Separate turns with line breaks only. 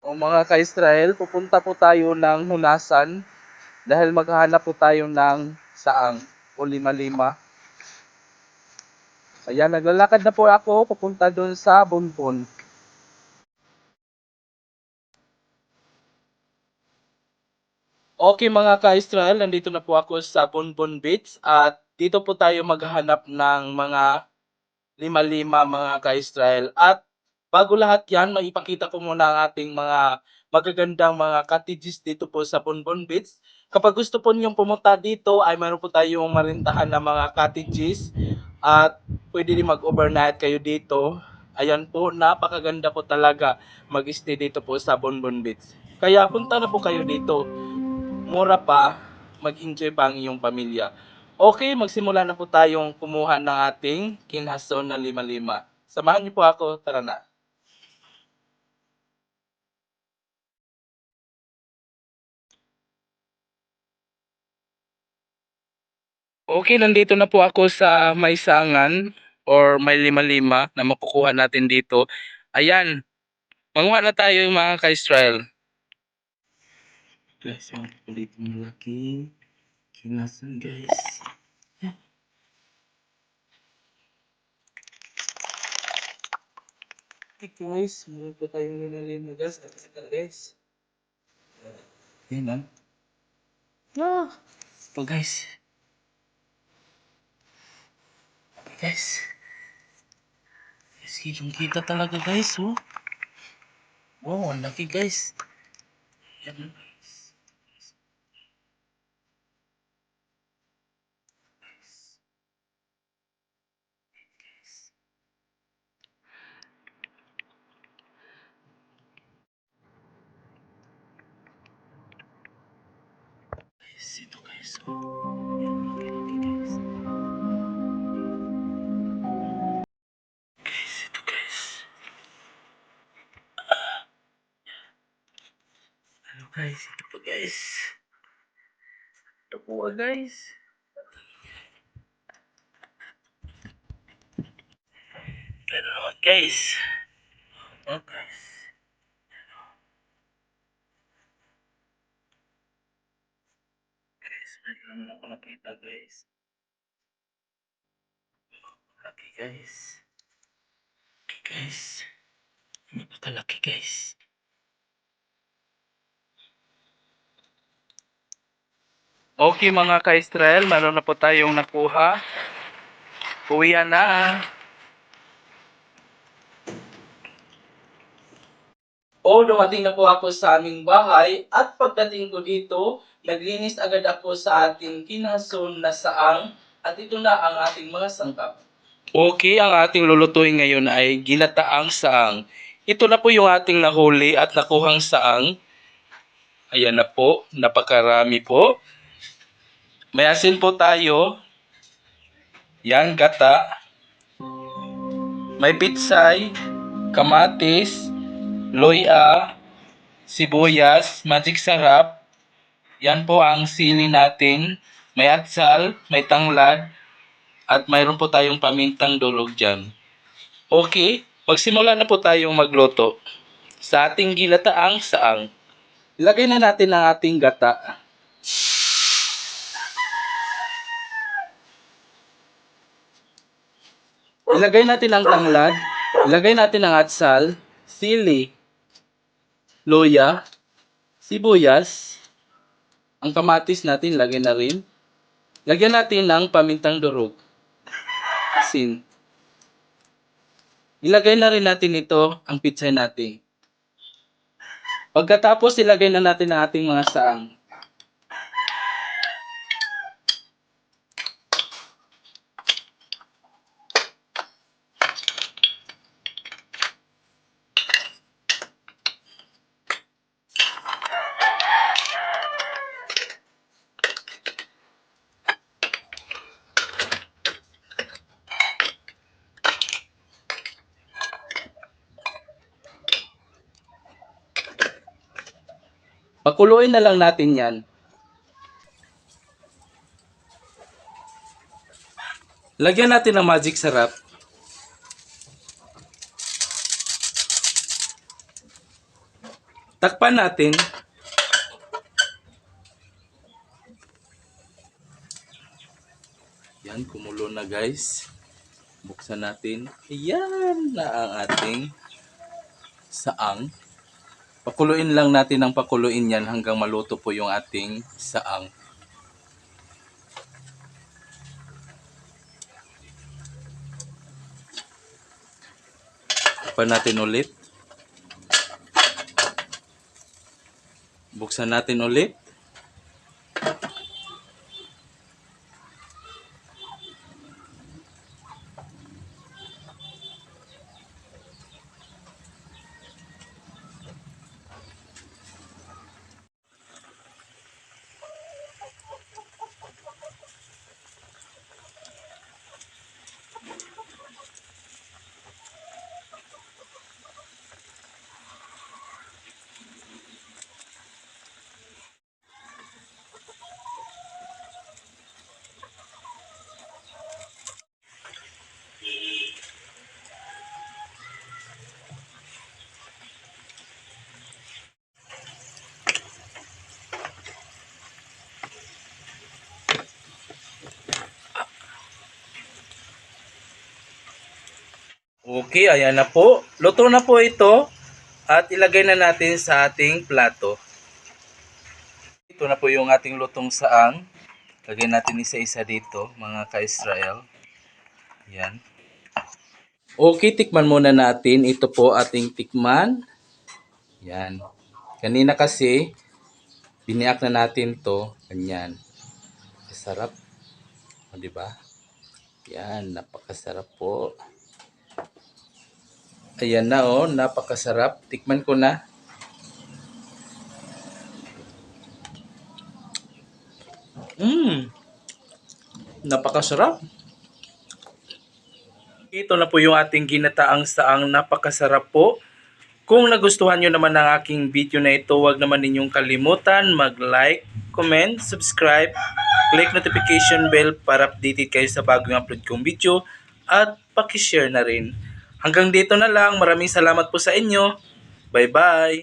O mga ka-Israel, pupunta po tayo ng Hunasan dahil maghahanap po tayo ng saang o lima-lima. Ayan, naglalakad na po ako pupunta doon sa Bonbon. Okay mga ka-Israel, nandito na po ako sa Bonbon Beach at dito po tayo maghahanap ng mga lima-lima mga ka-Israel. At bago lahat yan, maipakita ko muna ang ating mga magagandang mga cottages dito po sa Bonbon Beach. Kapag gusto po niyong pumunta dito ay mayroon po tayong marintahan na mga cottages at pwede din mag-overnight kayo dito. Ayan po, napakaganda po talaga mag-stay dito po sa Bonbon Beach. Kaya punta na po kayo dito. Mura pa, mag-enjoy pa ang iyong pamilya. Okay, magsimula na po tayong kumuha ng ating kinhason na lima-lima. Samahan niyo po ako, tara na. Okay, nandito na po ako sa may sangan or may lima-lima na makukuha natin dito. Ayan, manguha na tayo mga ka-Israel. Guys, yung kulit malaki. Kinhason guys. Okay guys, meron po tayong lima-lima guys. Guys. Yan lang. Ah. Ito guys. Guys. Guys, kitang kita talaga guys, oh. Wow, ang laki guys. Yan. Guys, ito guys, oh. Yan, ang laki guys. Guys, ito guys. Ano guys, ito po guys. Ito po guys. Pero naman guys. Oh guys. Guys, mayroon naman ako nakita guys. Laki guys. Guys. Napakalaki guys. Okay mga ka-Israel, meron na po tayong nakuha. Uwian na. O dumating na po ako sa aming bahay at pagdating ko dito, naglinis agad ako sa ating kinhason na saang at ito na ang ating mga sangkap. Okay, ang ating lulutuin ngayon ay ginataang saang. Ito na po yung ating nahuli at nakuhang saang. Ayan na po, napakarami po. May asin po tayo. Yan, gata. May pitsay, kamatis, loya, sibuyas, magic sarap. Yan po ang sili natin. May atsal, may tanglad, at mayroon po tayong pamintang durog dyan. Okay, magsimula na po tayong magluto. Sa ating ginataang saang, ilagay na natin ang ating gata. Ilagay natin ang tanglad. Ilagay natin ang atsal, sili, loya, sibuyas, ang kamatis natin, lagay na rin. Lagyan natin ng pamintang durog. Asin. Ilagay na rin natin ito, ang pitsay natin. Pagkatapos, ilagay na natin ang ating mga saang. Pakuluin na lang natin yan. Lagyan natin ng magic sarap. Takpan natin. Yan, kumulo na guys. Buksan natin. Ayan na ang ating saang. Pakuluin lang natin ng pakuluin yan hanggang maluto po yung ating saang. Takpan natin ulit. Buksan natin ulit. Okay, ayan na po. Luto na po ito at ilagay na natin sa ating plato. Ito na po yung ating lutong saang. Lagay natin isa-isa dito, mga ka-Israel. Yan. Okay, tikman muna natin. Ito po ating tikman. Yan. Kanina kasi, biniyak na natin to. Ganyan. Sarap. O, diba? Yan, napakasarap po. Ayan na oh, napakasarap. Tikman ko na. Napakasarap. Ito na po yung ating ginataang saang, napakasarap po. Kung nagustuhan nyo naman ang aking video na ito, huwag naman ninyong kalimutan mag-like, comment, subscribe, click notification bell para updated kayo sa bagong upload kong video at pakishare na rin. Hanggang dito na lang. Maraming salamat po sa inyo. Bye-bye!